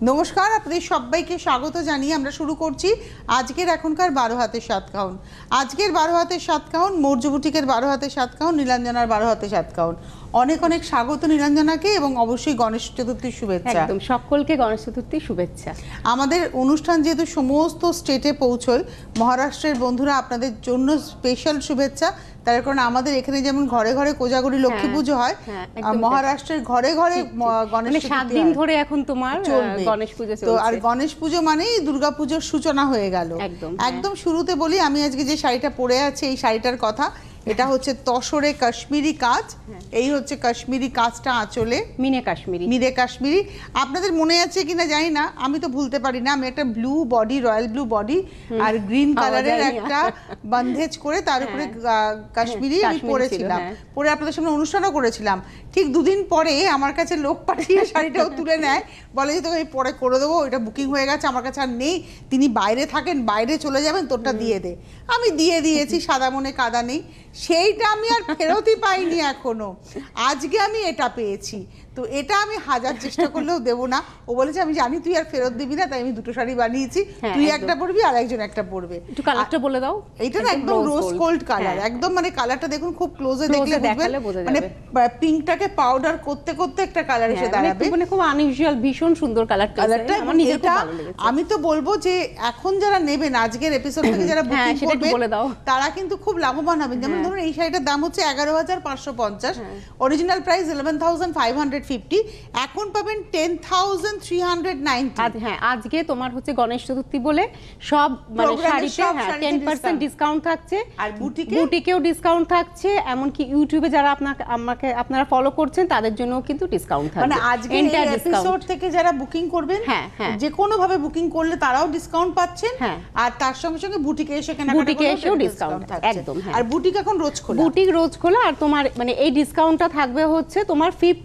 নমস্কার, আপনাদের সবাইকে স্বাগত জানিয়ে আমরা শুরু করছি আজকের এখনকার 12 হাতের 7 কাউন। আজকের 12 হাতের 7 কাউন মৌর্য বুটিকের 12 হাতের 7 কাউন, নীলাঞ্জনার 12 হাতের 7 কাউন। অনেক অনেক স্বাগত নীলাঞ্জনাকে এবং অবশ্যই গণেশ চতুর্থীর শুভেচ্ছা। একদম সকলকে গণেশ চতুর্থীর শুভেচ্ছা। আমাদের অনুষ্ঠান যেহেতু সমস্ত স্টেটে পৌঁছয়, মহারাষ্ট্রের বন্ধুরা আপনাদের জন্য স্পেশাল শুভেচ্ছা। তার কারণ আমাদের এখানে যেমন ঘরে ঘরে কোজাগরি লক্ষ্মী পুজো হয়, মহারাষ্ট্রের ঘরে ঘরে গণেশ চতুর্থী 7 দিন ধরে এখন তোমার গণেশ পুজো চলছে। তো আর গণেশ পুজো মানেই দুর্গাপুজোর সূচনা হয়ে গেল। একদম শুরুতে বলি, আমি আজকে যে শাড়িটা পরে আছি এই শাড়িটার কথা। এটা হচ্ছে তসরে কাশ্মীরি কাজ। এই হচ্ছে কাশ্মীরি কাজটা আঁচলে মিনে কাশ্মীরি। আপনাদের মনে আছে কিনা জানি না, আমি তো ভুলতে পারি না। আমি একটা blue body, royal blue body আর গ্রিন কালারের একটা বন্ধেজ করে তার উপরে কাশ্মীরি আমি পরেছিলাম, পরে আপনাদের সামনে অনুষ্ঠানও করেছিলাম। ঠিক দুদিন পরে আমার কাছে লোক পাঠিয়ে শাড়িটাও তুলে নেয়, বলে যে তোকে আমি পরে করে দেবো, এটা বুকিং হয়ে গেছে, আমার কাছে আর নেই, তিনি বাইরে থাকেন, বাইরে চলে যাবেন, তোরটা দিয়ে দে। আমি দিয়ে দিয়েছি, সাদা মনে কাদা নেই। সেইটা আমি আর ফেরতই পাইনি এখনো। আজকে আমি এটা পেয়েছি, তো এটা আমি হাজার চেষ্টা করলেও দেবো না। ও বলেছে আমি জানি তুই আর ফেরত দিবি না, তাই আমি দুটো শাড়ি বানিয়েছি, তুই একটা পরবি আর একজন একটা পরবে। একটু কালারটা বলে দাও। এইটা না একদম রোজ গোল্ড কালার, একদম মানে কালারটা দেখুন, খুব ক্লোজে দেখলে বুঝবেন, মানে পিঙ্কটাকে পাউডার করতে করতে একটা কালার এসে দাঁড়াবে, মানে খুব আনইউজুয়াল, ভীষণ সুন্দর কালারটা। আমার নিজের খুব ভালো লেগেছে। আমি তো বলবো যে এখন যারা নেবেন আজকের এপিসোড থেকে যারা বুকিং করবে তারা কিন্তু খুব লাভবান হবেন। যেমন ধরুন এই শাড়িটার দাম হচ্ছে 11,550, অরিজিনাল প্রাইস 11,550, এখন পাবেন 10,390। হ্যাঁ, আজকে তোমার হচ্ছে গণেশ চতুর্থী বলে সব মানে শাড়িতে 10% ডিসকাউন্ট থাকছে, আর বুটিকেও ডিসকাউন্ট থাকছে। এমনকি ইউটিউবে যারা আপনারা ফলো করছেন তাদের জন্য কিন্তু ডিসকাউন্ট থাকবে। মানে আজকে এই এপিসোড থেকে যারা বুকিং করবেন, যে কোনো ভাবে বুকিং করলে তারাও ডিসকাউন্ট পাচ্ছেন, আর তার সঙ্গে সঙ্গে বুটিকে এসে কেনাকাটা করলেও ডিসকাউন্ট থাকছে। একদম। আর বুটিক এখন বুটিক রোজ খোলা, আর তোমার মানে এই ডিসকাউন্টটা থাকবে হচ্ছে তোমার 5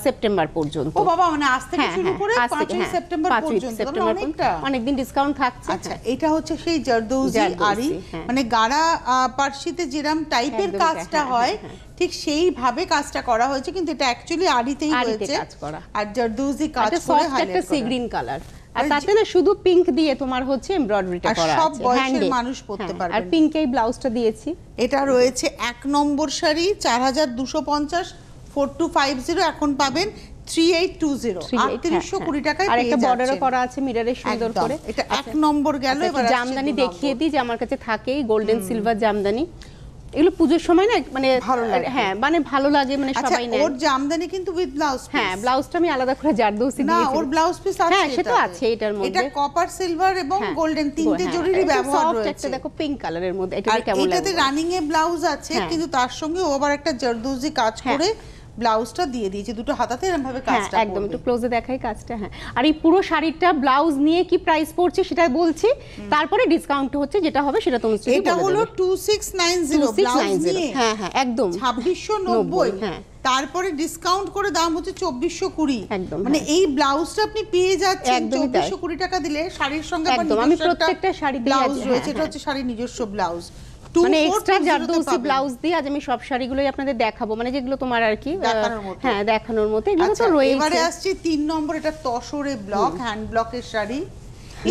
সেপ্টেম্বর পর্যন্ত। ও বাবা, মানে আজ থেকে শুরু করে 5 সেপ্টেম্বর পর্যন্ত অনেকদিন ডিসকাউন্ট থাকছে। আচ্ছা, এটা হচ্ছে সেই জারদৌজি আরি, মানে গাড়া পার্সিতে যেরকম টাইপের কাজটা হয় ঠিক সেইভাবে কাজটা করা হয়েছে, কিন্তু এটা অ্যাকচুয়ালি আরিতেই হয়েছে আর জারদৌজি কাজ করে একটা সি গ্রিন কালার। আর তাতে না শুধু পিঙ্ক দিয়ে তোমার হচ্ছে এমব্রয়ডারিটা করা আছে, সব বয়সের মানুষ পরতে পারবে। আর পিঙ্কেই ব্লাউজটা দিয়েছি। এটা রয়েছে 1 নম্বর শাড়ি, 4250, 4250। এখন পাবেন 3820, 3820 টাকায়। আর একটা বর্ডারও করা আছে মিররে সুন্দর করে। এটা 1 নম্বর গেল। এবার জামদানি দেখিয়ে দিই, যে আমার কাছে থাকেই গোল্ডেন সিলভার জামদানি। এগুলো পুজোর সময় না মানে ভালো লাগে, মানে ভালো লাগে, মানে সবাই নেয়। ওর জামদানি কিন্তু উইথ ব্লাউজ পিস। ব্লাউজটা আমি আলাদা করে জারদৌসি দিয়েছি। না, ওর ব্লাউজ পিস আছে। সেটা আছে এটার মধ্যে। এটা কপার, সিলভার এবং গোল্ডেন তিনটে জরিরই ব্যবহার রয়েছে। একটা দেখো পিঙ্ক কালারের মধ্যে, এটা কেমন লাগে। এটাতে রানিং এ ব্লাউজ আছে, কিন্তু তার সঙ্গে ও আবার একটা জারদৌসি কাজ করে ব্লাউজটা দিয়ে দিয়েছে, দুটো হাতাতে এরকম ভাবে কাজটা। একদম একটু ক্লোজে দেখাই কাজটা। আর এই পুরো শাড়িটা ব্লাউজ নিয়ে কি প্রাইস পড়ছে সেটা বলছি, তারপরে ডিসকাউন্ট হচ্ছে যেটা হবে সেটা তুমি বলে দেবে। এটা হলো 2690 ব্লাউজ নিয়ে। একদম 2690। তারপরে ডিসকাউন্ট করে দাম হচ্ছে 2420। মানে এই ব্লাউজটা আপনি পেয়ে যাচ্ছেন 2420 টাকা দিলে। শাড়ির সঙ্গে আমি প্রত্যেকটা শাড়ি ব্লাউজ রয়েছে, এটা হচ্ছে শাড়ির নিজস্ব ব্লাউজ, মানে এক্সট্রা জারদৌসি ব্লাউজ দিয়ে আজ আমি সব শাড়িগুলোই আপনাদের দেখাবো, মানে যেগুলো তোমার আর কি দেখানোর মতো এগুলো তো রয়েছে। এবারে আসছি 3 নম্বর, এটা তসরে ব্লক, হ্যান্ড ব্লকের শাড়ি।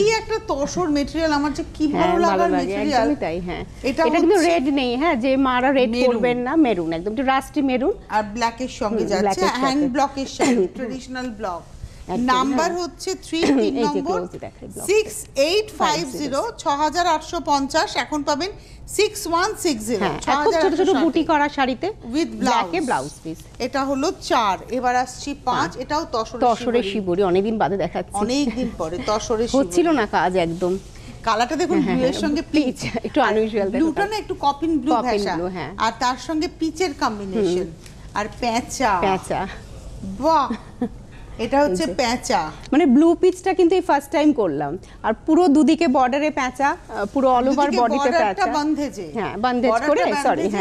এই একটা তসর ম্যাটেরিয়াল আমার যে কি ভালো লাগার ম্যাটেরিয়াল। তাই এটা কিন্তু রেড নেই, যে মারা রেড করবেন না, মেরুন, একদম একটু রাস্টি মেরুন আর ব্ল্যাকের সঙ্গে যাচ্ছে। হ্যান্ড ব্লকের শাড়ি, ট্রেডিশনাল ব্লক। নাম্বার হচ্ছে 3, 3 নম্বর 6850, 6850। এখন পাবেন 6160। ছোট ছোট বুটি করা শাড়িতে উইথ ব্লাউজ পিস। এটা হলো 4। এবার আসছি 5, এটাও তসরে শিবরি। অনেকদিন বাদে দেখাচ্ছি, অনেকদিন পরে তসরে শিবরি। হচ্ছিল না কাজ একদম। কালারটা দেখুন, ব্লুয়ের সঙ্গে পিচ, একটু আনইউজুয়াল, ব্লুটা না একটু কপিন ব্লু ভাষা, আর তার সঙ্গে পিচের কম্বিনেশন। আর পেঁচা, বাহ, এটা হচ্ছে পেঁচা, মানে ব্লু পিচটা কিন্তু এই ফার্স্ট টাইম করলাম। আর পুরো দুদিকে বর্ডারে পেঁচা, পুরো অল ওভার বডিতে পেঁচা, বন্ধেজে বন্ধেজ করে,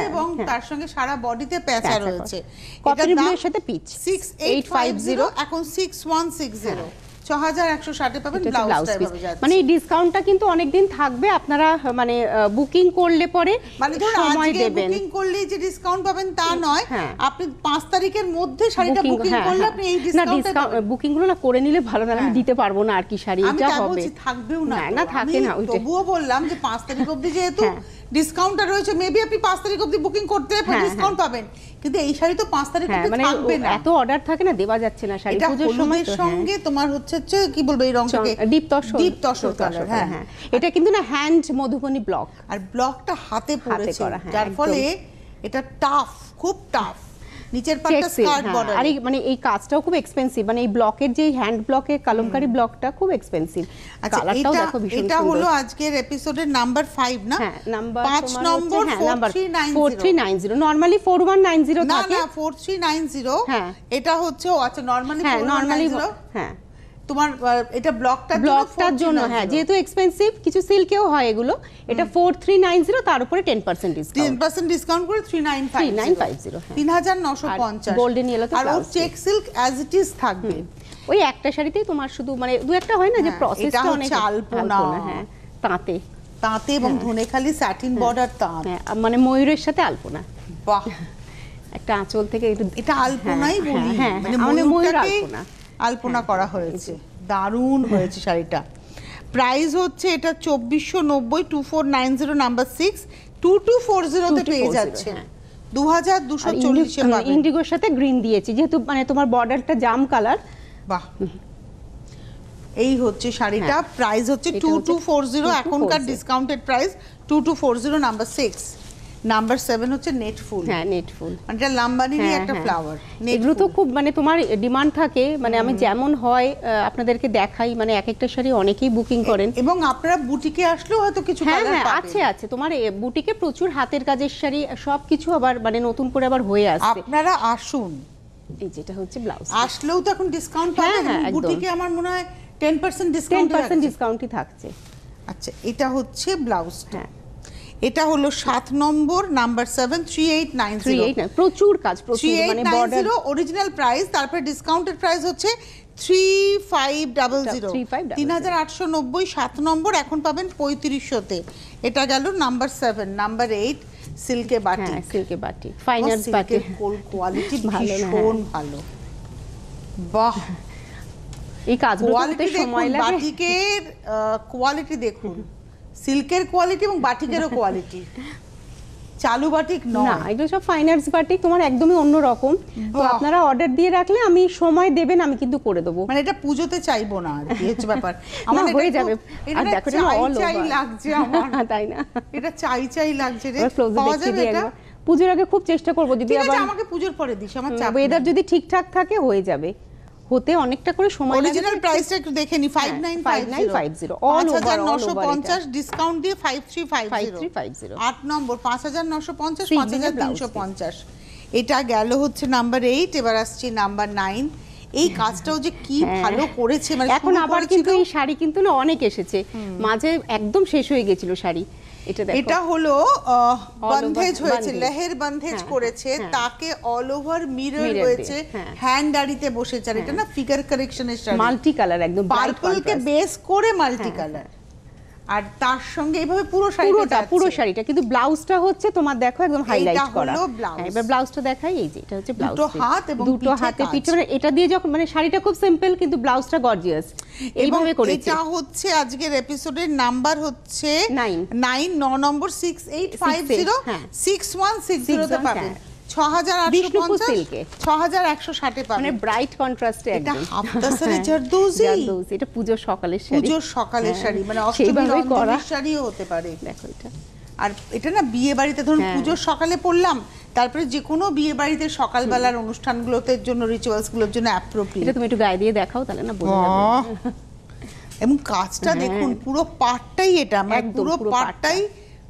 এবং তার সঙ্গে সারা বডিতে পেঁচা রয়েছে। কপির ব্লুর সাথে পিচ। 6850, এখন 6160। 6160 এ পাবেন। ব্লাউজটা এভাবে যাচ্ছে, মানে এই ডিসকাউন্টটা কিন্তু অনেক দিন থাকবে। আপনারা মানে বুকিং করলে পরে মানে ধরুন আজকে বুকিং করলে যে ডিসকাউন্ট পাবেন তা নয়, আপনি 5 তারিখের মধ্যে শাড়িটা বুকিং করলে আপনি এই ডিসকাউন্টটা পাবেন। বুকিং গুলো না করে নিলে ভালো, না আমি দিতে পারবো না আর কি শাড়ি, এটা হবে থাকবেও না, না থাকে না। ওইটা তবুও বললাম যে 5 তারিখ অবধি যেহেতু ডিসকাউন্টটা রয়েছে, মেবি আপনি 5 তারিখ অবধি বুকিং করতে ডিসকাউন্ট পাবেন, কিন্তু এই শাড়ি তো 5 তারিখ অবধি থাকবে না। এত অর্ডার থাকে না, দেওয়া যাচ্ছে না শাড়ি পুজোর সময়। এর সঙ্গে তোমার হচ্ছে কি বলবো, এই রংটাকে ডিপ তসর কালার। হ্যাঁ, এটা কিন্তু না হ্যান্ড মধুবনী ব্লক, আর ব্লকটা হাতে পড়েছে, যার ফলে এটা টাফ, খুব টাফ। নিচের পাটটা স্কার্ট বর্ডার, আর মানে এই কাজটাও খুব এক্সপেন্সিভ, মানে এই ব্লকের যে হ্যান্ড ব্লকের কালমকারী ব্লকটা খুব এক্সপেন্সিভ। কালারটাও দেখো ভীষণ সুন্দর। এটা হলো আজকের এপিসোডের নাম্বার 5 না? হ্যাঁ, নাম্বার 5 নম্বর 4390। নরমালি 4190 থাকে। না 4390। হ্যাঁ, এটা হচ্ছে আচ্ছা নরমালি 4190। হ্যাঁ, তোমার এটা ব্লকটার জন্য হ্যাঁ, যেহেতু এক্সপেন্সিভ, কিছু সিল্কেও হয় এগুলো। এটা 4390, তার উপরে 10% ডিসকাউন্ট, 10% ডিসকাউন্ট করে 3950। 3950 গোল্ডেন ইয়েলোতে। আর ও check silk as it is থাকবে। ওই একটা শাড়িতেই তোমার শুধু মানে দু একটা হয় না যে প্রসেসটা অনেক আলপনা, হ্যাঁ, তাঁতে এবং ধনেখালি স্যাটিন বর্ডার তাঁত, মানে ময়ূরের সাথে আলপনা। বাহ, একটা আঁচল থেকে এটা আলপনাই বলি, মানে ময়ূর আলপনা, আলপনা করা হয়েছে, দারুণ হয়েছে শাড়িটা। প্রাইস হচ্ছে এটা 2490, 2490 নাম্বার 6, 2240 তে পেয়ে যাচ্ছে। 2240 এ পাবেন। ইন্ডিগোর সাথে গ্রিন দিয়েছি, যেহেতু মানে তোমার বর্ডারটা জাম কালার। বাহ, এই হচ্ছে শাড়িটা। প্রাইস হচ্ছে 2240, এখনকার ডিসকাউন্টেড প্রাইস 2240 নাম্বার 6। নাম্বার 7 হচ্ছে নেট ফুল। হ্যাঁ, নেট ফুল মানে এটা লাম্বানিরই একটা ফ্লাওয়ার। এগুলো তো খুব মানে তোমার ডিমান্ড থাকে, মানে আমি যেমন হয় আপনাদেরকে দেখাই, মানে এক একটা শাড়ি অনেকেই বুকিং করেন। এবং আপনারা বুটিকে আসলেও হয়তো কিছু কালার পাবেন। আছে তোমার বুটিকে প্রচুর হাতের কাজের শাড়ি সবকিছু আবার মানে নতুন করে আবার হয়ে আসছে। আপনারা আসুন। এই যেটা হচ্ছে ব্লাউজ, আসলেও তো এখন ডিসকাউন্ট পাবেন। বুটিকে আমার মনে হয় 10% ডিসকাউন্টই থাকছে। আচ্ছা, এটা হচ্ছে ব্লাউজটা। এটা হলো 7 নম্বর নাম্বার 7, 3890। প্রচুর কাজ, প্রচুর মানে বর্ডার অরিজিনাল প্রাইস, তারপর ডিসকাউন্টেড প্রাইস হচ্ছে 3500, 3890। 7 নম্বর এখন পাবেন 3500 তে। এটা গেল নাম্বার 7। নাম্বার 8 সিল্কে বাটি। হ্যাঁ, সিল্কে বাটি, ফাইনাল বাটি, কোয়ালিটি ভীষণ ভালো। বাহ, এই কাজগুলো করতে সময় লাগে। বাটিকের কোয়ালিটি দেখুন, সিল্কের কোয়ালিটি এবং বাটিকেরও কোয়ালিটি। চালু বাটিক নয় না, এগুলো সব ফাইনার্স বাটিক, তোমার একদমই অন্য রকম। তো আপনারা অর্ডার দিয়ে রাখলে আমি সময় দেবেন, আমি কিন্তু করে দেবো। মানে এটা পুজোতে চাইবো না আর কি হচ্ছে ব্যাপার। আমার হয়ে যাবে। আর দেখো এটা অল চাই লাগছে আমার, তাই না? এটা চাই লাগছে রে। পাওয়া যাবে এটা? পুজোর আগে খুব চেষ্টা করব দিদি, আবার আমাকে পুজোর পরে দিস, আমার চাপ। ওয়েদার যদি ঠিকঠাক থাকে হয়ে যাবে, হতে অনেকটা করে সময় লাগে। অরিজিনাল প্রাইসটা একটু দেখে নি, 5950 অল ওভার 5950 ডিসকাউন্ট দিয়ে 5350। 8 নম্বর 5950, 5350। এটা গেল হচ্ছে নাম্বার 8। এবার আসছে নাম্বার 9। এই কাজটাও যে কি ভালো করেছে, মানে এখন আবার কিন্তু এই শাড়ি কিন্তু না অনেক এসেছে, মাঝে একদম শেষ হয়ে গিয়েছিল শাড়ি। এটা হলো বন্ধেজ হয়েছে, লেহের বন্ধেজ করেছে, তাকে অল ওভার মিরর হয়েছে, হ্যান্ড আড়িতে বসেছে। আর এটা না ফিগার কারেকশনের শাড়ি, মাল্টি কালার, একদম পার্পল কে বেস করে মাল্টি কালার। আর তার সঙ্গে এইভাবে পুরো শাড়িটা কিন্তু ব্লাউজটা হচ্ছে তোমার দেখো একদম হাইলাইট করা। এবার ব্লাউজটা দেখাই, এই যে এটা হচ্ছে ব্লাউজ, দুটো হাতে পিঠে, মানে এটা দিয়ে যখন মানে শাড়িটা খুব সিম্পল কিন্তু ব্লাউজটা গর্জিয়াস এইভাবে করেছে। এটা হচ্ছে আজকের এপিসোডের নাম্বার হচ্ছে 9 নম্বর 6850, 6160 তে পাবেন। 6160 পাবেন, মানে ব্রাইট কন্ট্রাস্টে একদম। এটা হাফদাসারে জারদৌজি, এটা পূজোর সকালের শাড়ি, শাড়ি মানে অষ্টমীর শাড়িও হতে পারে। দেখো এটা, আর এটা না বিয়ে বাড়িতে ধরুন পূজোর সকালে পরলাম, তারপরে যে কোনো বিয়ে বাড়িতে সকালবেলার অনুষ্ঠানগুলোতে জন্য, রিচুয়ালস গুলোর জন্য অ্যাপ্রোপ্রিয়েট। এটা তুমি একটু গায়ে দিয়ে দেখাও, তাহলে না বোঝা যাবে। এবং কাজটা দেখুন, পুরো পাটটাই এটা, মানে পুরো পাটটাই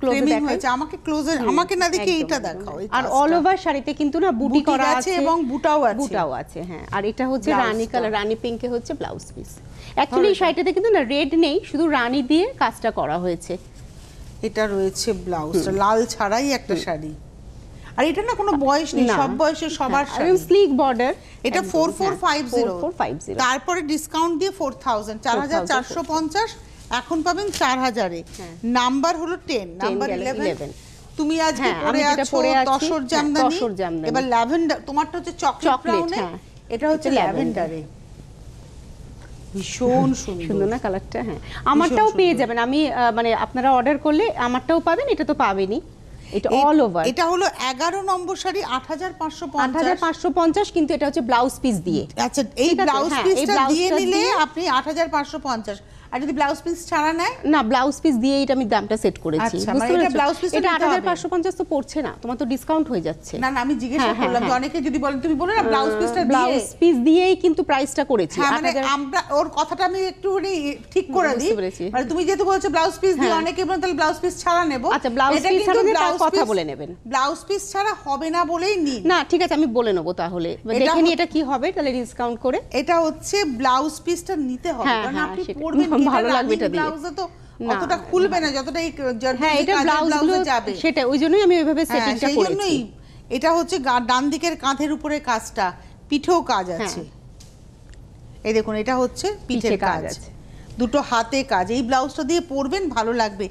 ফ্রেমিং হয়েছে। আমাকে ক্লোজার, আমাকে না দেখে এটা দেখাও। আর অল ওভার শাড়িতে কিন্তু না বুটি করা আছে এবং বুটাও আছে। হ্যাঁ, আর এটা হচ্ছে রানী কালার, রানী পিঙ্কে হচ্ছে ব্লাউজ পিস। অ্যাকচুয়ালি এই শাড়িটাতে কিন্তু না রেড নেই, শুধু রানী দিয়ে কাজটা করা হয়েছে। এটা রয়েছে ব্লাউজটা, লাল ছাড়াই একটা শাড়ি। আর এটা না কোনো বয়স নেই, সব বয়সের সবার শাড়ি। স্লিক বর্ডার, এটা 4450, 4450, তারপরে ডিসকাউন্ট দিয়ে 4000, 4450, এখন পাবেন 4000 এ। নাম্বার হলো 10, নাম্বার 11। তুমি আজকে পরে আছো তসর জামদানি, এবার ল্যাভেন্ডার, তোমারটা হচ্ছে চকলেট ব্রাউনে, এটা হচ্ছে ল্যাভেন্ডারে। ভীষণ সুন্দর না কালারটা? হ্যাঁ, আমারটাও পেয়ে যাবেন, আমি মানে আপনারা অর্ডার করলে আমারটাও পাবেন, এটা তো পাবেনই। এটা অল ওভার, এটা হলো 11 নম্বর শাড়ি 8550, 8550, কিন্তু এটা হচ্ছে ব্লাউজ পিস দিয়ে। আচ্ছা, এই ব্লাউজ পিসটা দিয়ে নিলে আপনি 8550, আর যদি ব্লাউজ পিস ছাড়া নেয়? না, ব্লাউজ পিস দিয়ে এটা আমি দামটা সেট করেছি। বুঝতে পেরেছো? এটা ব্লাউজ পিস, এটা 8550 তো পড়ছে না, তোমার তো ডিসকাউন্ট হয়ে যাচ্ছে। না না, আমি জিজ্ঞেস করলাম যে অনেকে যদি বলেন, তুমি বলে না ব্লাউজ পিসটা দিয়ে, ব্লাউজ পিস দিয়েই কিন্তু প্রাইসটা করেছি। মানে আমরা ওর কথাটা আমি একটু ঠিক করে দিই, মানে তুমি যেহেতু বলছো ব্লাউজ পিস দিয়ে, অনেকে বলেন তাহলে ব্লাউজ পিস ছাড়া নেব। আচ্ছা, ব্লাউজ পিস ছাড়া তার কথা বলে নেবেন, ব্লাউজ পিস ছাড়া হবে না বলেই নি। না ঠিক আছে, আমি বলে নেব তাহলে, দেখে নি এটা কি হবে তাহলে ডিসকাউন্ট করে। এটা হচ্ছে ব্লাউজ পিসটা নিতে হবে, কারণ আপনি পরবেন, ভালো লাগবে এটা দিয়ে। ব্লাউজে তো অতটা খুলবে না যতটা এই হ্যাঁ, এটা ব্লাউজে যাবে, সেটা ওই জন্যই আমি ওইভাবে সেটিংটা করেছি। এটা হচ্ছে ডান দিকের কাঁধের উপরে কাজটা, পিঠেও কাজ আছে। এই দেখুন, এটা হচ্ছে পিঠের কাজ আছে, দুটো হাতে কাজ। এই ব্লাউজটা দিয়ে পরবেন, ভালো লাগবে।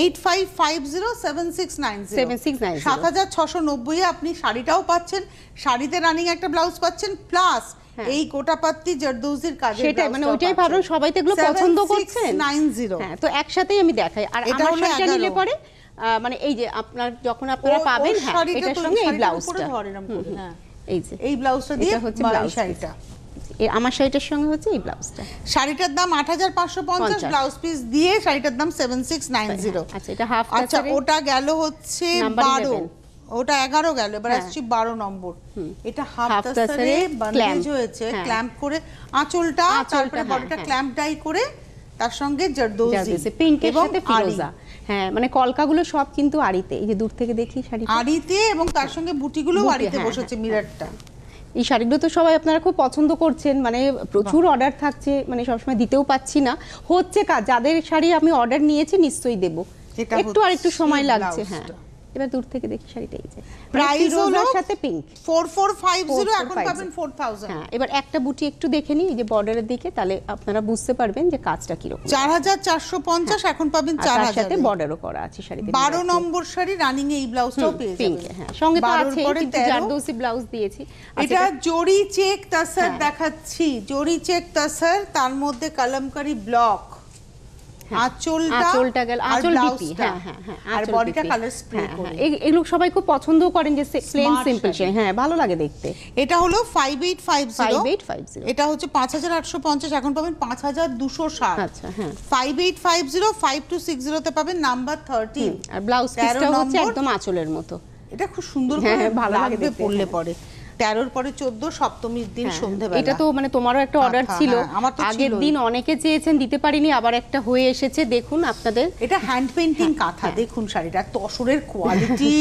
85507690, 7690 আপনি শাড়িটাও পাচ্ছেন, শাড়িতে রানিং একটা ব্লাউজ পাচ্ছেন, প্লাস এই কোটাপাত্তি জারদৌজির কাজে, সেটা মানে ওইটাই ভালো, সবাই তো এগুলো পছন্দ করছেন। 90, হ্যাঁ, তো একসাথেই আমি দেখাই। আর আমার শাড়িটা নিলে পরে মানে এই যে আপনার যখন আপনারা পাবেন, হ্যাঁ, এটার সঙ্গে এই ব্লাউজটা, হ্যাঁ, এই যে এই ব্লাউজটা দিয়ে হচ্ছে ব্লাউজ শাড়িটা, এই আমার শাড়িটার সঙ্গে হচ্ছে এই ব্লাউজটা। শাড়িটার দাম 8550, ব্লাউজ পিস দিয়ে শাড়িটার দাম 7690। আচ্ছা, এটা হাফ। আচ্ছা, ওটা গেল হচ্ছে 12, ওটা 11 গেল, এবার আসছি 12 নম্বর। এটা হাফ তাসারে বান্ডেজ হয়েছে, ক্ল্যাম্প করে আঁচলটা, তারপরে বডিটা ক্ল্যাম্প ডাই করে, তার সঙ্গে জারদৌজি পিঙ্কের সাথে ফিরোজা। হ্যাঁ, মানে কলকাগুলো সব কিন্তু আড়িতে, এই যে দূর থেকে দেখি শাড়িটা আড়িতে, এবং তার সঙ্গে বুটিগুলো আড়িতে বসেছে, মিররটা। এই শাড়িগুলো তো সবাই আপনারা খুব পছন্দ করছেন, মানে প্রচুর অর্ডার থাকছে, মানে সবসময় দিতেও পাচ্ছি না, হচ্ছে কাজ। যাদের শাড়ি আমি অর্ডার নিয়েছি নিশ্চয়ই দেবো, একটু আর একটু সময় লাগছে। হ্যাঁ, এবার দূর থেকে দেখি শাড়িটা, এই যে প্রাইস হলো সাথে পিঙ্ক 4450, এখন পাবেন 4000। হ্যাঁ, এবার একটা বুটি একটু দেখে নিই, এই যে বর্ডারের দিকে, তাহলে আপনারা বুঝতে পারবেন যে কাজটা কি রকম। 4450, এখন পাবেন 4000, সাথে বর্ডারও করা আছে শাড়িতে। 12 নম্বর শাড়ি রানিং এ এই ব্লাউজটাও পেয়ে যাবেন। হ্যাঁ, সঙ্গে তো আছে, কিন্তু জারদৌসি ব্লাউজ দিয়েছি। এটা জরি চেক তাসার দেখাচ্ছি, জরি চেক তাসার, তার মধ্যে কলমকারী ব্লক, আঁচলটা গেল, আঁচল বিপি, হ্যাঁ হ্যাঁ হ্যাঁ, আর বডিটা কালার স্প্রে করে। এগুলো সবাই খুব পছন্দ করেন, যে প্লেন সিম্পল, হ্যাঁ, ভালো লাগে দেখতে। এটা হলো 5850, এটা হচ্ছে 5850, এখন পাবেন 5260। আচ্ছা, হ্যাঁ, 5850, 5260 তে পাবেন নাম্বার 13। আর ব্লাউজ পিসটা হচ্ছে একদম আঁচলের মতো, এটা খুব সুন্দর করে ভালো লাগবে পরলে পরে। 13 পরে 14, সপ্তমীর দিন সন্ধ্যাবেলা। এটা তো মানে তোমারও একটা অর্ডার ছিল, আগের দিন অনেকে চেয়েছেন, দিতে পারিনি, আবার একটা হয়ে এসেছে। দেখুন আপনাদের, এটা হ্যান্ড পেইন্টিং কাঁথা, দেখুন শাড়িটা, তসরের কোয়ালিটি,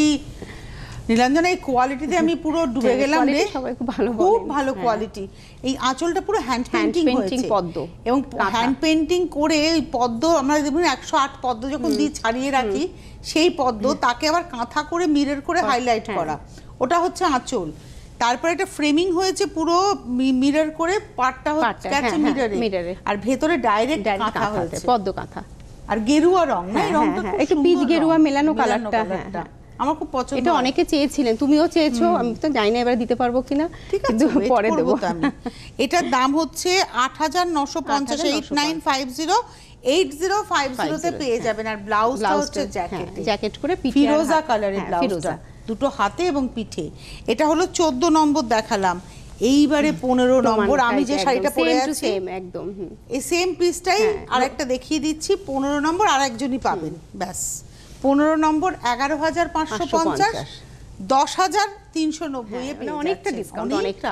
নীলাঞ্জনা, এই কোয়ালিটিতে আমি পুরো ডুবে গেলাম রে, সবাই খুব ভালো, খুব ভালো কোয়ালিটি। এই আঁচলটা পুরো হ্যান্ড পেইন্টিং হয়েছে, পদ্ম, এবং হ্যান্ড পেইন্টিং করে এই পদ্ম, আমরা দেখুন 108 পদ্ম যখন দিয়ে ছাড়িয়ে রাখি, সেই পদ্ম তাকে আবার কাঁথা করে মিরর করে হাইলাইট করা, ওটা হচ্ছে আঁচল। তারপরে এটা ফ্রেমিং হয়েছে পুরো মিরর করে, পাটটা হচ্ছে মিররে, আর ভেতরে ডাইরেক্ট কাঁথা হয়েছে, পদ্ম কাঁথা, আর গেরুয়া রং, না এই রংটা একটু পিচ গেরুয়া মেলানো কালারটা, আমার খুব পছন্দ। এটা অনেকে চেয়েছিলেন, তুমিও চেয়েছো, আমি তো জানি না এবার দিতে পারবো কিনা, কিন্তু পরে দেবো। এটার দাম হচ্ছে 8950, 8950, 8050 তে পেয়ে যাবেন। আর ব্লাউজটা হচ্ছে জ্যাকেট করে ফিরোজা কালারের ব্লাউজটা, দুটো হাতে এবং পিঠে। এটা হলো 14 নম্বর দেখালাম, এইবারে 15 নম্বর। আমি যে শাড়িটা পরে আছি একদম এই সেম পিসটাই আরেকটা দেখিয়ে দিচ্ছি, 15 নম্বর আর একজনই পাবেন, ব্যাস। 15 নম্বর 11550, 10390 এ পেয়ে অনেকটা ডিসকাউন্ট, অনেকটা।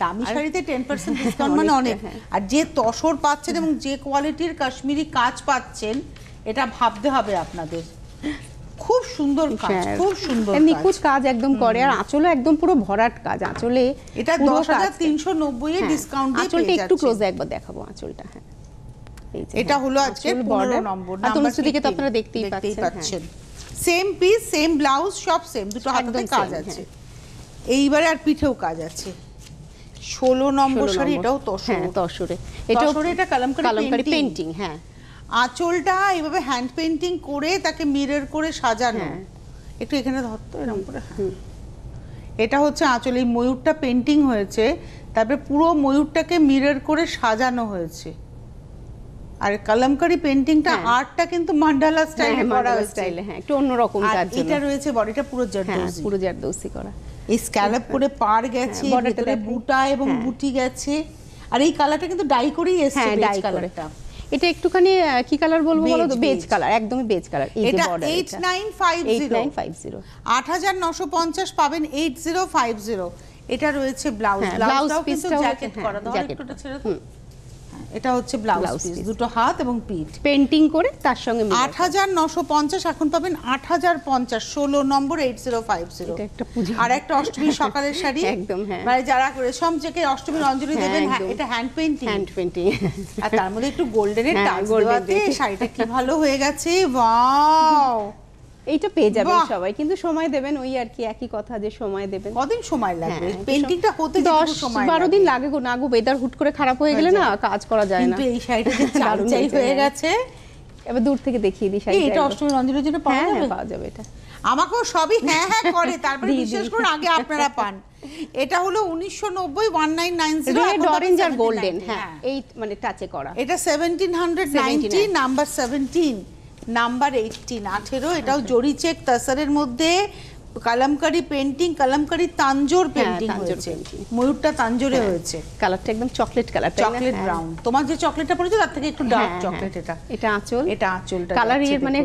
দামি শাড়িতে 10% ডিসকাউন্ট মানে অনেক। আর যে তসর পাচ্ছেন এবং যে কোয়ালিটির কাশ্মীরি কাজ পাচ্ছেন, এটা ভাবতে হবে আপনাদের। খুব সুন্দর কাজ, খুব সুন্দর নিখুঁত কাজ একদম করে, আর আঁচলে একদম পুরো ভরাট কাজ। আঁচলে এটা 10390 এ ডিসকাউন্ট দিয়ে পেয়ে যাচ্ছেন। আঁচলটা একটু ক্লোজ একবার দেখাবো আঁচলটা। হ্যাঁ, এটা হলো আজকে 15 নম্বর। আর তুমি দিকে তো আপনারা দেখতেই পাচ্ছেন। সেম পিস সেম ব্লাউজ সব সেম, দুটো হাতে কাজ আছে। এইবারে আর পিঠেও কাজ আছে। 16 নম্বর শাড়ি, এটাও তসরে, এটা কালামকারী পেইন্টিং। হ্যাঁ, আঁচলটা এইভাবে হ্যান্ড পেইন্টিং করে তাকে মিরর করে সাজানো। একটু এখানে ধরতো এরকম করে। এটা হচ্ছে আঁচল, এই ময়ূরটা পেইন্টিং হয়েছে, তারপরে পুরো ময়ূরটাকে মিরর করে সাজানো হয়েছে। আর কালামকারী পেইন্টিংটা আর্টটা কিন্তু মান্ডালা স্টাইলে করা হয়েছে, একটু অন্যরকম কাজ। এটা রয়েছে বডিটা পুরো জারদৌসি, পুরো জারদৌসি করা, এই স্ক্যালপ করে পার গেছে, ভিতরে বুটা এবং বুটি গেছে। আর এই কালারটা কিন্তু ডাই করেই এসেছে, বেজ কালারটা। এটা একটুখানি কি কালার বলবো বলো তো? বেজ কালার, একদমই বেজ কালার। এটা 8950 8950 পাবেন 8050। এটা রয়েছে ব্লাউজটাও কিন্তু জ্যাকেট করা, ধর একটুটা ছেড়ে দাও। এটা হচ্ছে ব্লাউজ পিস, দুটো হাত এবং পিঠ পেইন্টিং করে তার সঙ্গে 8950। এখন পাবেন 8050, 16 নম্বর 8050। এটা একটা পূজা আর একটা অষ্টমীর সকালের শাড়ি একদম। হ্যাঁ, মানে যারা রেশম থেকে অষ্টমীর অঞ্জলি দেবেন, এটা হ্যান্ড পেইন্টিং। আর তার মধ্যে একটু গোল্ডেনের টাচ দেওয়াতে শাড়িটা কি ভালো হয়ে গেছে। ওয়াও, এইটা পেয়ে যাবেন সবাই, কিন্তু সময় দেবেন, ওই আর কি একই কথা যে সময় দেবেন। কদিন সময় লাগবে পেইন্টিংটা হতে? 10-12 দিন লাগে গো। না গো, ওয়েদার হুট করে খারাপ হয়ে গেলে না কাজ করা যায় না। কিন্তু এই শাড়িটা যে চাই হয়ে গেছে। এবার দূর থেকে দেখিয়ে দিই শাড়িটা। এটা অষ্টমীর অঞ্জলির জন্য পাওয়া যাবে? পাওয়া যাবে। এটা আমাকেও সবই হ্যাঁ করে, তারপরে বিশেষ করে আগে আপনারা পান। এটা হলো 1990 1990 রেড অরেঞ্জ আর গোল্ডেন। হ্যাঁ, এই মানে টাচে করা। এটা 1790 নাম্বার 17 নাম্বার 18 18। এটাও জরি চেক তাসারের মধ্যে কালামকারী পেইন্টিং, কালামকারী তাঞ্জোর পেইন্টিং হয়েছে, ময়ূরটা তাঞ্জোরে হয়েছে। কালারটা একদম চকলেট কালার, চকলেট ব্রাউন। তোমার যে চকলেটটা পড়েছে তার থেকে একটু ডার্ক চকলেট। এটা আঁচল, এটা আঁচলটা কালারের মানে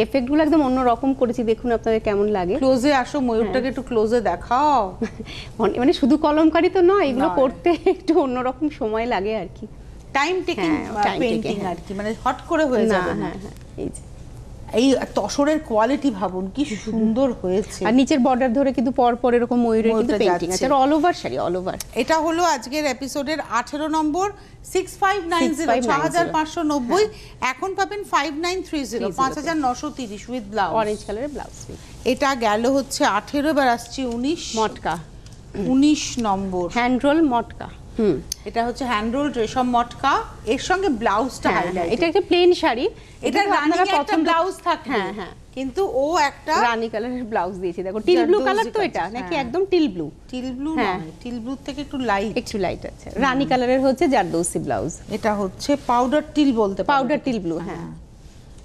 এফেক্ট গুলো একদম অন্য রকম করেছি। দেখুন আপনাদের কেমন লাগে। ক্লোজে আসো, ময়ূরটাকে একটু ক্লোজে দেখাও। মানে শুধু কলমকারী তো নয়, এগুলো করতে একটু অন্যরকম সময় লাগে আর কি, টাইম টেকিং পেইন্টিং আর কি, মানে হট করে হয়ে যাবে না। এই যে এই তসরের কোয়ালিটি ভাবুন কি সুন্দর হয়েছে। আর নিচের বর্ডার ধরে কিন্তু পর পর এরকম ময়ূরের কিন্তু পেইন্টিং আছে, আর all over sari, all over. এটা হলো আজকের এপিসোডের 18 নম্বর 6590 6590। এখন পাবেন 5930 5930 উইথ ব্লাউজ, অরেঞ্জ কালারের ব্লাউজ। এটা গেল হচ্ছে 18। এবার আসছে 19 মটকা, 19 নম্বর হ্যান্ড রোল মটকা। এটা হচ্ছে হ্যান্ড রোল রেশম মটকা, এর সঙ্গে ব্লাউজটা হাইলাইট। এটা একটা প্লেন শাড়ি, এটা রানী একটা ব্লাউজ থাকে। হ্যাঁ, কিন্তু ও একটা রানী কালারের ব্লাউজ দিয়েছি। দেখো টিল ব্লু কালার তো, এটা নাকি একদম টিল ব্লু? টিল ব্লু নয়, টিল ব্লু থেকে একটু লাইট আছে। রানী কালারের হচ্ছে জারদৌসি ব্লাউজ। এটা হচ্ছে পাউডার টিল বলতে, পাউডার টিল ব্লু। হ্যাঁ,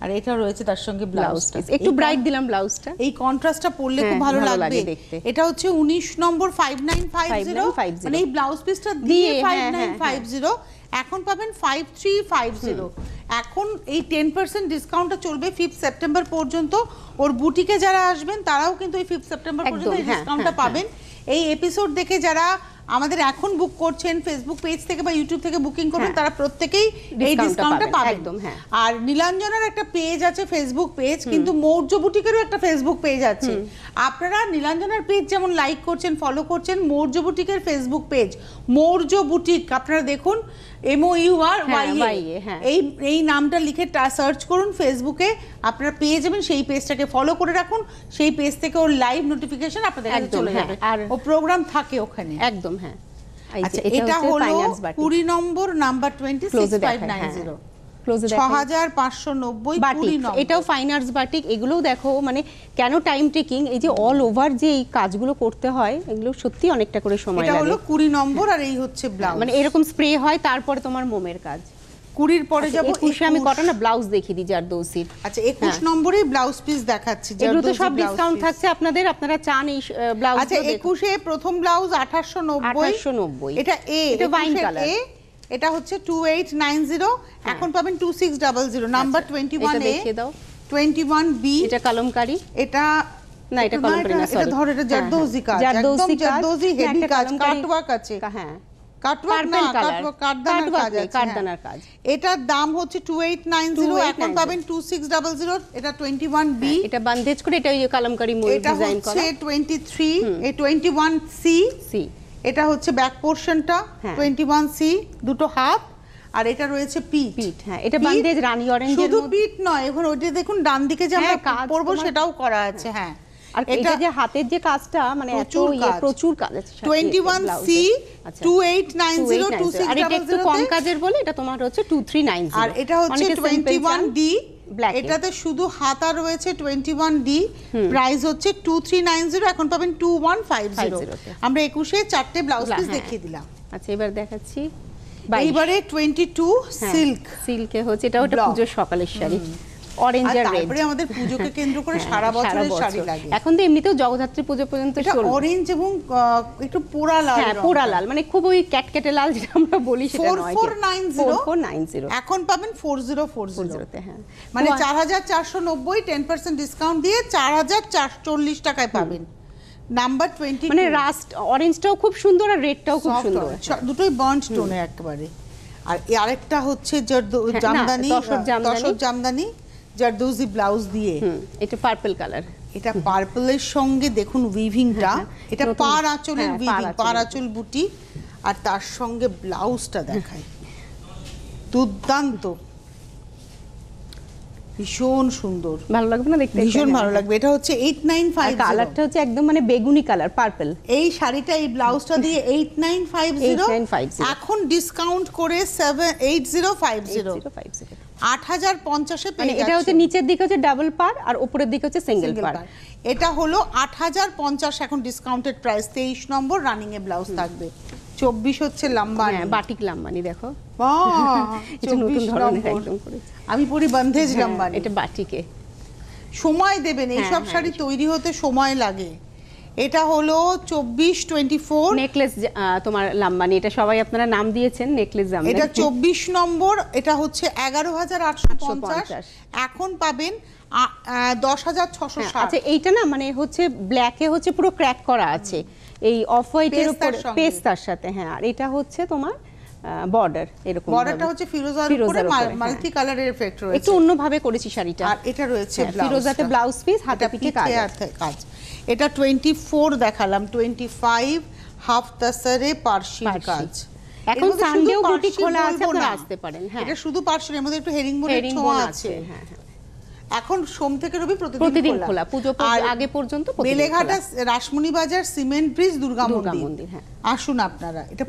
আর এটা রয়েছে তার সঙ্গে ব্লাউজটা একটু ব্রাইট দিলাম ব্লাউজটা। এই কন্ট্রাস্টটা পরলে খুব ভালো লাগবে দেখতে। এটা হচ্ছে 19 নম্বর 5950, মানে এই ব্লাউজ পিসটা দিয়ে 5950। এখন পাবেন 5350। এখন এই 10% ডিসকাউন্টটা চলবে 5 সেপ্টেম্বর পর্যন্ত। ওর বুটিকে যারা আসবেন তারাও কিন্তু এই 5 সেপ্টেম্বর পর্যন্ত এই ডিসকাউন্টটা পাবেন। এই এপিসোড দেখে যারা আমাদের এখন বুক করছেন ফেসবুক পেজ থেকে বা ইউটিউব থেকে বুকিং করবেন, তারা প্রত্যেকেই এই ডিসকাউন্টটা পাবেন। আর নীলাঞ্জনার একটা পেজ আছে ফেসবুক পেজ, কিন্তু মৌর্য বুটিকেরও একটা ফেসবুক পেজ আছে। আপনারা নীলাঞ্জনার পেজ যেমন লাইক করছেন, ফলো করছেন, মৌর্য বুটিকের ফেসবুক পেজ মৌর্য বুটিক আপনারা দেখুন, MOURYA এই নামটা লিখে সার্চ করুন ফেসবুকে, আপনারা পেয়ে যাবেন। সেই পেজটাকে ফলো করে রাখুন, সেই পেজ থেকে ওর লাইভ নোটিফিকেশন আপনাদের কাছে চলে যাবে, আর ও প্রোগ্রাম থাকে ওখানে একদম। হ্যাঁ, আচ্ছা, এটা হলো 20 নম্বর নাম্বার 26590 6590 বাটিক। এটাও ফাইন আর্টস বাটিক। এগুলোও দেখো মানে কেন টাইম টেকিং, এই যে অল ওভার যে এই কাজগুলো করতে হয়, এগুলো সত্যি অনেকটা করে সময় লাগে। এটা হলো 20 নম্বর, আর এই হচ্ছে ব্লাউজ, মানে এরকম স্প্রে হয়, তারপরে তোমার মোমের কাজ। 20 পরে যাব 21 আমি কটা না ব্লাউজ দেখিয়ে দিই জারদৌসির। আচ্ছা, 21 নম্বরেই ব্লাউজ পিস দেখাচ্ছি। এগুলো তো সব ডিসকাউন্ট থাকছে আপনাদের, আপনারা চান এই ব্লাউজ। আচ্ছা, 21 এ প্রথম ব্লাউজ 1890। এটা এটা ওয়াইন কালার। এটা হচ্ছে 2890। এখন পাবেন 2600 নাম্বার 21 এ। দেখিয়ে দাও 21B। এটা কলমকারী। এটা না, এটা কলমকারী না, সরি। এটা ধর, এটা জারদৌসি কাজ, একদম জারদৌসি হেভি কাজ, কাটওয়ার্ক আছে। হ্যাঁ, কাটওয়ার্ক না, কাটদানার কাজ। এটার দাম হচ্ছে 2890। এখন পাবেন 2600। এটা 21B। এটা বান্দেজ করে, এটা ওই কলমকারী ময়ূর ডিজাইন করা। এটা হচ্ছে 23, এই 21C। এটা হচ্ছে ব্যাক পোরশনটা 21C, দুটো হাত। আর এটা রয়েছে পিট। পিট, হ্যাঁ এটা বান্দেজ রানী অরেঞ্জের শুধু পিট নয়, এখন ওইটা দেখুন ডান দিকে যে আমরা পরব সেটাও করা আছে। হ্যাঁ, আর এটা যে হাতের যে কাজটা মানে এত প্রচুর কাজ আছে। 21C 28902600, আর এটা একটু কম কাজের বলে এটা তোমার হচ্ছে 2390। আর এটা হচ্ছে 21D, এটাতে শুধু হাতা রয়েছে 21D, প্রাইস হচ্ছে 2390, এখন পাবেন 2150। আমরা 21-এ 4টে ব্লাউজ পিস দেখিয়ে দিলাম। আচ্ছা এবার দেখাচ্ছি এইবারে 22 সিল্ক। সিল্কে হচ্ছে এটাও একটা পূজোর সকালের শাড়ি, অরেঞ্জ আর রেড। তারপরে আমাদের পূজোকে কেন্দ্র করে সারা বছরের শাড়ি লাগে। এখন তো এমনিতেও জগদ্ধাত্রী পূজো পর্যন্ত চলবে। অরেঞ্জ এবং একটু পোড়া লাল, হ্যাঁ পোড়া লাল, মানে খুব ওই ক্যাটকেটে লাল যেটা আমরা বলি সেটা নয়। 4490 এখন পাবেন 4040 তে। হ্যাঁ মানে 4490 10% ডিসকাউন্ট দিয়ে 4440 টাকায় পাবেন। নাম্বার 20, মানে রাস্ট অরেঞ্জটাও খুব সুন্দর আর রেডটাও খুব সুন্দর, দুটোই বন্ড টোনে একেবারে। আর আরেকটা হচ্ছে জামদানি, তসর জামদানি জারদৌজি ব্লাউজ দিয়ে, এটা পার্পল কালার। এটা পার্পলের সঙ্গে দেখুন উইভিংটা, এটা পার আঁচলের উইভিং, পার আঁচল বুটি, আর তার সঙ্গে ব্লাউজটা দেখায় দুর্দান্ত, ভীষণ সুন্দর, ভালো লাগবে না দেখতে? ভীষণ ভালো লাগবে। এটা হচ্ছে 8950, কালারটা হচ্ছে একদম মানে বেগুনি কালার পার্পল। এই শাড়িটা এই ব্লাউজটা দিয়ে 8950, এখন ডিসকাউন্ট করে 8050, 8050 এ পেয়ে যাচ্ছে। এটা হচ্ছে নিচের দিকে হচ্ছে ডাবল পার আর উপরের দিকে হচ্ছে সিঙ্গেল পার। এটা হলো 8050 এখন ডিসকাউন্টেড প্রাইস। 23 নম্বর রানিং এ ব্লাউজ থাকবে, 24 হচ্ছে লাম্বানি, বাটিক লাম্বানি। দেখো এটা নতুন ধরনের একদম করেছে, আমি পরি বন্ধেজ লাম্বানি। এটা বাটিকে সময় দেবেন, এই সব শাড়ি তৈরি হতে সময় লাগে। এটা হলো 2424 নেকলেস তোমার লাম্বানি, এটা সবাই আপনারা নাম দিয়েছেন নেকলেস জামদানি। এটা 24 নম্বর, এটা হচ্ছে 11850, এখন পাবেন 10660। আচ্ছা এইটা না মানে হচ্ছে ব্ল্যাকে হচ্ছে পুরো ক্র্যাক করা আছে এই অফ হোয়াইটের উপর পেস্তার সাথে। হ্যাঁ, আর এটা হচ্ছে তোমার বর্ডার, এরকম বর্ডারটা হচ্ছে ফিরোজার উপরে মাল্টি কালারের এফেক্ট রয়েছে, একটু অন্য ভাবে করেছি শাড়িটা। আর এটা রয়েছে ফিরোজাতে ব্লাউজ পিস, হাতে পিঠে কাজ। এটা 24 দেখালাম, 25 হাফ তাসারে পার্সির কাজ। এখন সানডেও বুটিক খোলা আছে, আপনারা আসতে পারেন। হ্যাঁ, এটা শুধু পার্সির, এর মধ্যে একটু হেরিংবোনের ছোঁয়া আছে। হ্যাঁ হ্যাঁ, এখন সোম থেকে রবি প্রতিদিন খোলা, পূজো আগে পর্যন্ত। বেলেঘাটা রাসমণি বাজার, সিমেন্ট ব্রিজ, দুর্গা মন্দির। হ্যাঁ, আসুন আপনারা, এটা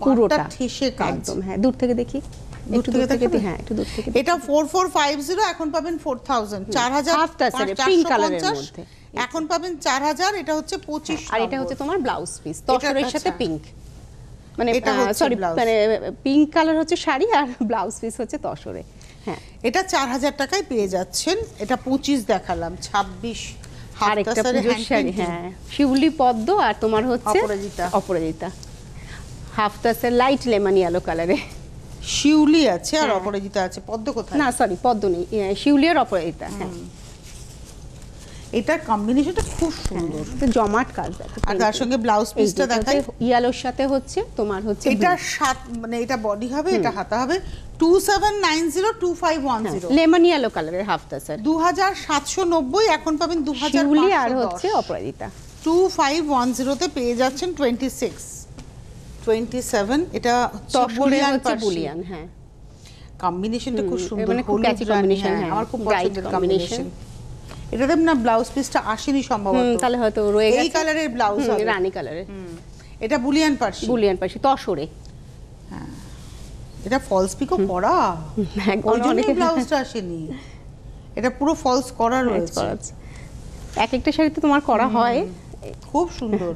পুরোটা ঠেসে কাজ একদম। হ্যাঁ, দূর থেকে দেখি, একটু দূর থেকে। হ্যাঁ, একটু দূর থেকে। এটা 4450, এখন পাবেন 4000, 4550, এখন পাবেন 4000। এটা হচ্ছে 25, আর এটা হচ্ছে তোমার ব্লাউজ পিস তসরের সাথে পিঙ্ক, মানে সরি মানে পিঙ্ক কালার হচ্ছে শাড়ি আর ব্লাউজ পিস হচ্ছে তসরে। হ্যাঁ, এটা 4000 টাকায় পেয়ে যাচ্ছেন। এটা 25 দেখালাম, 26 আরেকটা পূজোর শাড়ি। হ্যাঁ, শিউলি পদ্ম আর তোমার হচ্ছে অপরাজিতা হাফ তাসের লাইট লেমন ইয়েলো কালারে। শিউলি আছে আর অপরাজিতা আছে, পদ্ম কোথায়? না সরি, পদ্ম নেই, শিউলি আর অপরাজিতা। হ্যাঁ, এটার কম্বিনেশনটা খুব সুন্দর, জমাট কাজ। আর তার সঙ্গে ব্লাউজ পিসটা দেখাই, ইয়েলোর সাথে হচ্ছে তোমার হচ্ছে এটা মানে এটা বডি হবে, এটা হাতা হবে। 27902510, লেমন ইয়েলো কালারের হাফ তাসার 2790, এখন পাবেন 2510। শিউলি আর হচ্ছে অপরাজিতা 2510 তে পেয়ে যাচ্ছেন 26 27। এটা বুলিয়ান। হ্যাঁ, কম্বিনেশনটা খুব সুন্দর, মানে খুব ক্যাচি কম্বিনেশন। হ্যাঁ, আমার খুব পছন্দের কম্বিনেশন। এটাতে না ব্লাউজ পিসটা আসেনি সম্ভবত, তাহলে হয়তো রয়ে গেছে। এই কালারের ব্লাউজ হবে, রানী কালারের। এটা বুলিয়ান পার্সি তসরে। হ্যাঁ, এটা ফলস পিকো করা, ওই জন্য ব্লাউজটা আসেনি, এটা পুরো ফলস করা রয়েছে। এক একটা শাড়িতে তোমার করা হয়, খুব সুন্দর।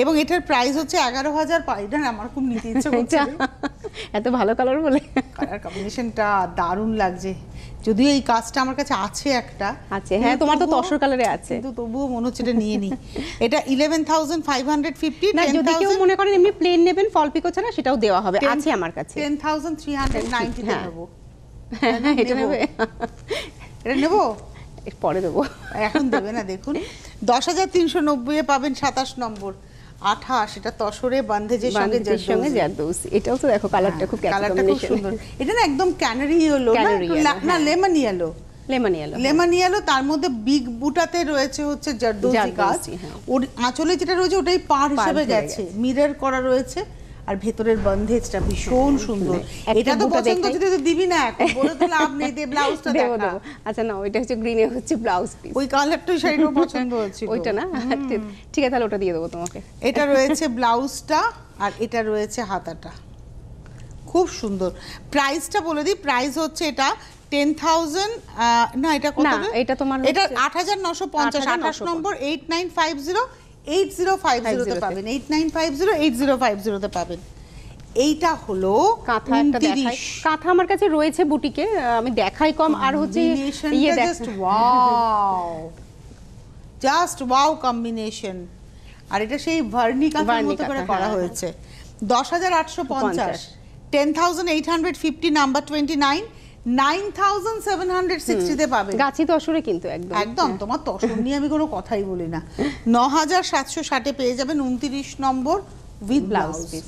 এবং এটার প্রাইস হচ্ছে 11000। এটা আমার খুব নিতে ইচ্ছে করছে, এত ভালো কালার বলে। কালার কম্বিনেশনটা দারুণ লাগছে, যদিও এই কাজটা আমার কাছে আছে একটা আছে। হ্যাঁ, তোমার তো তসর কালারে আছে, কিন্তু তবুও মনে হচ্ছে এটা নিয়ে নি। এটা 11550। না, যদি কেউ মনে করেন এমনি প্লেন নেবেন ফল পিকো ছাড়া, সেটাও দেওয়া হবে, আছে আমার কাছে। 10390 তে নেব। এটা নেবে? এটা নেব, পরে দেবো, এখন দেবে না। দেখুন 10390 এ পাবেন 27 নম্বর 28। এটা তসরে বান্ধেজের সঙ্গে জারদৌসি। এটাও তো দেখো কালারটা খুব সুন্দর। এটা না একদম ক্যানারি ইয়েলো না লেমন ইয়েলো, লেমন ইয়েলো, তার মধ্যে বিগ বুটাতে রয়েছে হচ্ছে জারদৌসি কাজ। ওর আঁচলে যেটা রয়েছে ওটাই পাড় হিসেবে গেছে, মিরর করা রয়েছে। আর ভেতরের বন্ধেজটা ভীষণ সুন্দর। এটা তো পছন্দ যদি তুই দিবি না, এখন বলে তো লাভ নেই, দে ব্লাউজটা দেখা। আচ্ছা না, ওইটা হচ্ছে গ্রিনে হচ্ছে ব্লাউজ পিস, ওই কালারটাই শাড়িটা পছন্দ হচ্ছে ওইটা না, ঠিক আছে তাহলে ওটা দিয়ে দেবো তোমাকে। এটা রয়েছে ব্লাউজটা আর এটা রয়েছে হাতাটা, খুব সুন্দর। প্রাইসটা বলে দিই, প্রাইস হচ্ছে এটা 10,000 না, এটা কত? এটা তোমার এটা 8,950, 28 নম্বর 8950 তে পাবেন, 8950 তে পাবেন। এইটা হলো কাঁথা, একটা দেখাই, কাঁথা আমার কাছে রয়েছে বুটিকে, আমি দেখাই কম। আর হচ্ছে ইয়ে just wow, just wow combination. আর এটা সেই ভার্নি কাঁথার মতো করে করা হয়েছে। 10,850, 10,850 নাম্বার 29, 9,760 তে পাবেন। গাছি তসরে কিন্তু একদম একদম, তোমার তসর নিয়ে আমি কোনো কথাই বলি না। 9,760 এ পেয়ে যাবেন 29 number with blouse piece.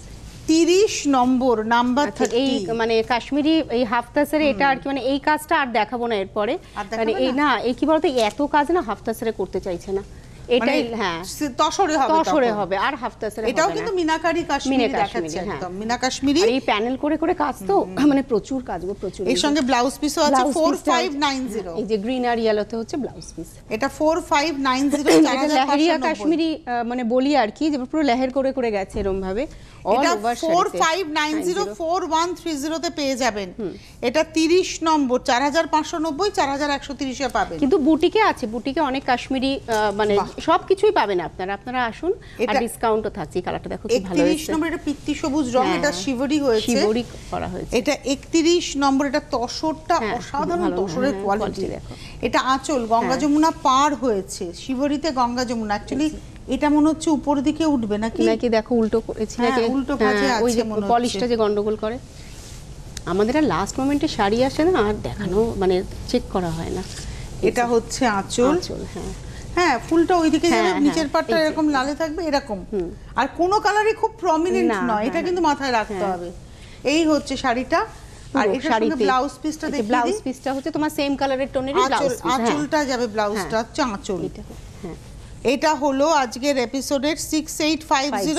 30 number number 30, এই মানে কাশ্মীরি এই হাফ তাসের এটা আর কি, মানে এই কাজটা আর দেখাবো না এরপরে, মানে এই না, এই কি বলতো, এত কাজ না হাফ তাসেরে করতে চাইছে না, এটাই হ্যাঁ তসরে হবে আর হাফ তাসেরে হবে। এটাও কিন্তু মিনাকারি কাশ্মীরি দেখাচ্ছে, একদম মিনা কাশ্মীরি। এই প্যানেল করে করে কাজ তো, মানে প্রচুর কাজ গো, প্রচুর। এর সঙ্গে ব্লাউজ পিসও আছে 4590, এই যে গ্রিন আর ইয়েলোতে হচ্ছে ব্লাউজ পিস। এটা 4590, লেহেরিয়া কাশ্মীরি মানে বলি আর কি, যে পুরো লেহের করে করে গেছে এরকম ভাবে। এটা 4590, 4130 তে পেয়ে যাবেন। এটা 30 নম্বর 4590, 4130 এ পাবেন। কিন্তু বুটিকে আছে, বুটিকে অনেক কাশ্মীরি মানে সবকিছুই পাবেন আপনারা, আপনারা আসুন। আর ডিসকাউন্টও থাকছে। কালারটা দেখো কি ভালো হয়েছে। 31 নম্বর এটা পিত্তি সবুজ রং, এটা শিবরি হয়েছে, শিবরি করা হয়েছে। এটা 31 নম্বর, এটা তসরটা অসাধারণ তসরের কোয়ালিটি দেখো। এটা আঁচল গঙ্গা যমুনা পার হয়েছে, শিবরিতে গঙ্গা যমুনা। অ্যাকচুয়ালি এটা মনে হচ্ছে উপরের দিকে উঠবে নাকি, নাকি দেখো উল্টো করেছি নাকি, উল্টো ভাঁজে আছে, ওই যে পলিশটা যে গন্ডগোল করে। আমাদের আর লাস্ট মোমেন্টে শাড়ি আসে না, আর দেখানো মানে চেক করা হয় না। এটা হচ্ছে আঁচল, হ্যাঁ ফুলটা ওইদিকে যাবে, নিচের পাটটা এরকম লালে থাকবে এরকম। আর কোনো কালারই খুব প্রমিনেন্ট নয়, এটা কিন্তু মাথায় রাখতে হবে। এই হচ্ছে শাড়িটা। আর এটার সঙ্গে ব্লাউজ পিসটা দেখি, ব্লাউজ পিসটা হচ্ছে তোমার সেম কালারের টোনেরই ব্লাউজ পিস, আঁচলটা যাবে, ব্লাউজটা হচ্ছে আঁচল। এটা হলো আজকের এপিসোডের 6850,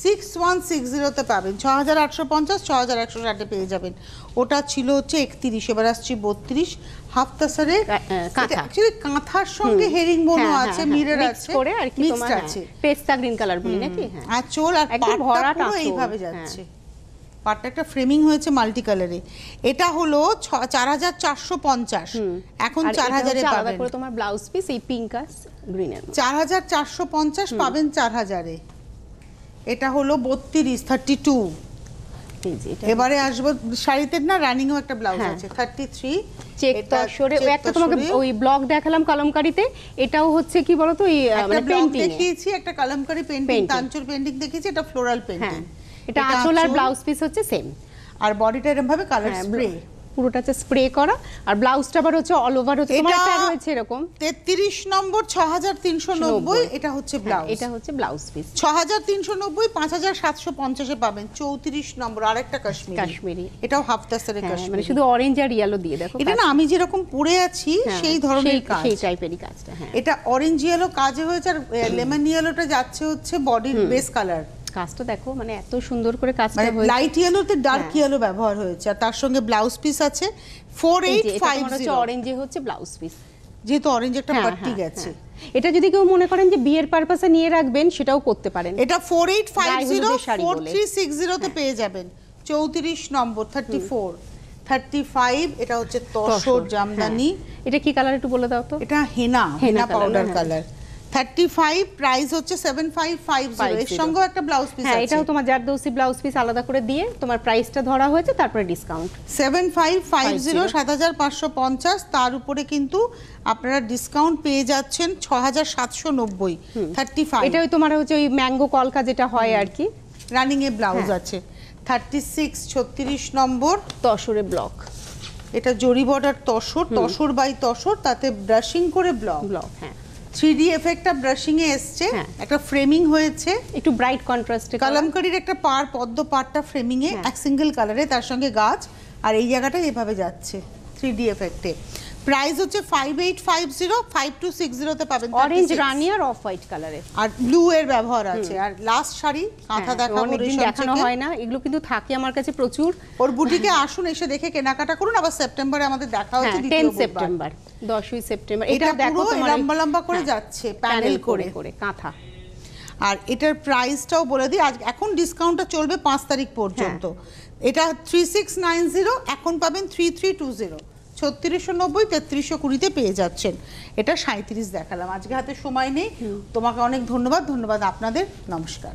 6160 তে পাবেন। 6850, 6160 পেয়ে যাবেন। ওটা ছিল হচ্ছে 31, এবার আসছি 32 হাফ তাসারে কাঁথা। অ্যাকচুয়ালি কাঁথার সঙ্গে হেরিং বোনও আছে, মিরর আছে, করে আর কি তোমার পেস্তা গ্রিন কালার বলি নাকি। আঁচল আর পাটটা পুরো এইভাবে যাচ্ছে, পাটটা একটা ফ্রেমিং হয়েছে মাল্টি কালারে। এটা হলো 4450, এখন 4000 এ পাবেন। আলাদা করে তোমার ব্লাউজ পিস এই পিঙ্ক আর গ্রিনের 4450 পাবেন 4000 এ। এটা হলো 32, 32। এবারে আসবো শাড়িতে না, রানিং ও একটা ব্লাউজ আছে 33 চেক তসরে। ওই একটা তোমাকে ওই ব্লক দেখালাম কালামকারীতে, এটাও হচ্ছে কি বলতো, এই মানে পেইন্টিং দেখিয়েছি, একটা কালামকারী পেইন্টিং, তানচুর পেইন্টিং দেখিয়েছি, এটা ফ্লোরাল পেইন্টিং। এটা আঁচল আর ব্লাউজ পিস হচ্ছে সেম, আর বডিটা এরকম ভাবে কালার স্প্রে, পুরোটা হচ্ছে স্প্রে করা। আর ব্লাউজটা আবার হচ্ছে অল ওভার হচ্ছে, তোমার একটা রয়েছে এরকম 33 নম্বর 6390, এটা হচ্ছে ব্লাউজ, এটা হচ্ছে ব্লাউজ পিস 6390, 5750 এ পাবেন। 34 নম্বর আরেকটা কাশ্মীরি, এটাও হাফ তাসারে কাশ্মীরি, মানে শুধু অরেঞ্জ আর ইয়েলো দিয়ে দেখো। এটা না আমি যেরকম পরে আছি সেই ধরনের কাজ, সেই টাইপেরই কাজটা। এটা অরেঞ্জ ইয়েলো কাজে হয়েছে, আর লেমন ইয়েলোটা যাচ্ছে হচ্ছে বডির বেস কালার। কাজটা দেখো, মানে এত সুন্দর করে কাজটা হয়েছে। লাইট ইয়েলোতে ডার্ক ইয়েলো ব্যবহার হয়েছে, আর তার সঙ্গে ব্লাউজ পিস আছে 4850। অরেঞ্জে হচ্ছে ব্লাউজ পিস, যেহেতু অরেঞ্জ একটা পাট্টি গেছে। এটা যদি কেউ মনে করেন যে বিয়ের পারপাসে নিয়ে রাখবেন, সেটাও করতে পারেন। এটা 4850, 4360 তে পেয়ে যাবেন। 34 নম্বর 34, 35। এটা হচ্ছে তসর জামদানি। এটা কি কালার একটু বলে দাও তো। এটা হেনা পাউডার কালার। 35, প্রাইস হচ্ছে 7550। এর সঙ্গে একটা ব্লাউজ পিস আছে, এটাও তোমার জারদৌসি ব্লাউজ পিস আলাদা করে দিয়ে তোমার প্রাইসটা ধরা হয়েছে, তারপরে ডিসকাউন্ট 7550, 7550। তার উপরে কিন্তু আপনারা ডিসকাউন্ট পেয়ে যাচ্ছেন 6790, 35। এটাই তোমার হচ্ছে ওই ম্যাঙ্গো কলকা যেটা হয় আর কি, রানিং এ ব্লাউজ আছে 36, 36 নম্বর তসরে ব্লক। এটা জরি বর্ডার তসর, তসর বাই তসর, তাতে ব্রাশিং করে ব্লক। 3D এফেক্টটা ব্রাশিং এ এসছে, একটা ফ্রেমিং হয়েছে একটু ব্রাইট কন্ট্রাস্টে, কালামকারীর একটা পদ্ম পাড়টা ফ্রেমিং এ এক সিঙ্গেল কালারে, তার সঙ্গে গাছ, আর এই জায়গাটা এভাবে যাচ্ছে 3D এফেক্টে। প্রাইস হচ্ছে 5850, 5260 তে পাবেন। অরেঞ্জ রানী আর অফ হোয়াইট কালারে, আর ব্লু এর ব্যবহার আছে। আর লাস্ট শাড়ি কাঁথা দেখাবো, অনেকদিন দেখানো হয় না, এগুলো কিন্তু থাকে আমার কাছে প্রচুর। ওর বুটিকে আসুন, এসে দেখে কেনাকাটা করুন। আবার সেপ্টেম্বরে আমাদের দেখা হচ্ছে 10 সেপ্টেম্বর, 10ই সেপ্টেম্বর। এটা দেখো লম্বা লম্বা করে যাচ্ছে, প্যানেল করে করে কাঁথা। আর এটার প্রাইসটাও বলে দিই, আজ এখন ডিসকাউন্টটা চলবে 5 তারিখ পর্যন্ত। এটা 3690, এখন পাবেন 3320, 3690 3320 পেয়ে যাচ্ছেন। এটা 37 দেখালাম, আজকে হাতে সময় নেই। তোমাকে অনেক ধন্যবাদ, ধন্যবাদ আপনাদের, নমস্কার।